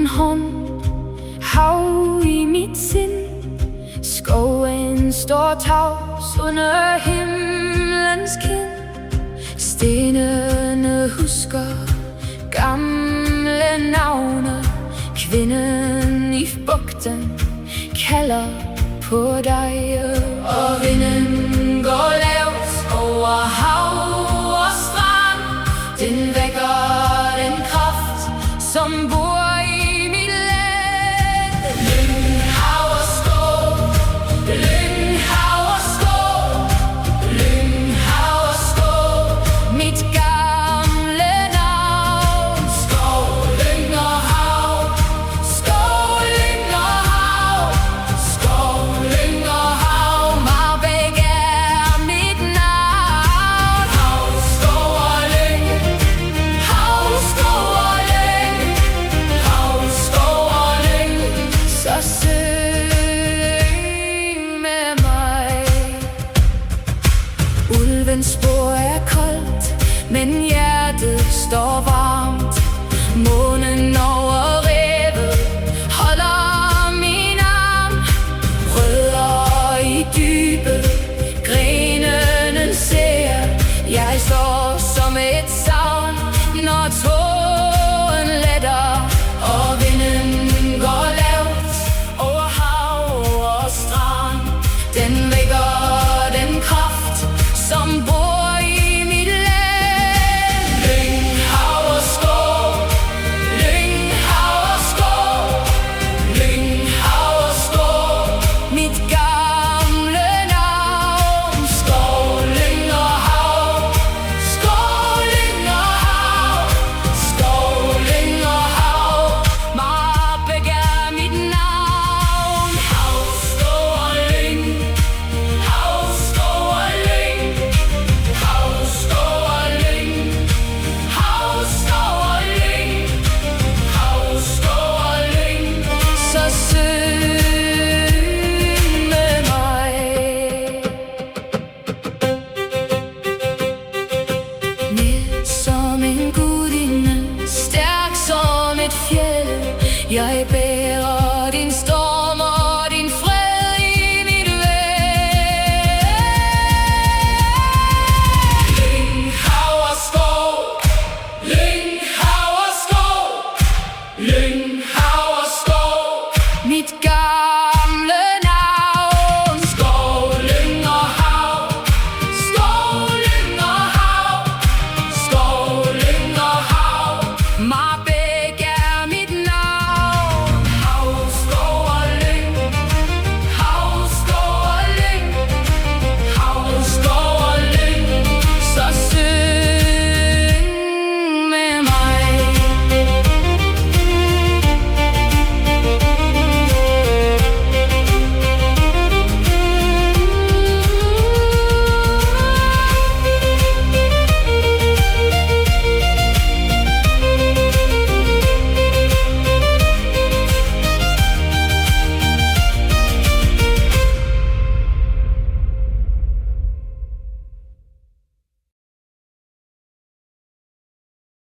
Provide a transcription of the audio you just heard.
din hånd, hav i mit sind. Skoven står tavs under himlens kind. Stenene husker gamle navne. Kvinden i bugten kalder på dig, og vinden går lavt over hav og strand. Den vækker den kraft, som bor i mit land. Lyng, hav og skov, lyng, hav og skov, lyng, hav og skov, mit gamle navn. Skov, lyng og hav, skov, lyng og hav, skov, lyng og hav, Marbæk er mit navn. Hav, skov og lyng, hav, skov og lyng, hav, skov og lyng, så syng med mig. Ulvens spor er koldt, men hjertet står varmt.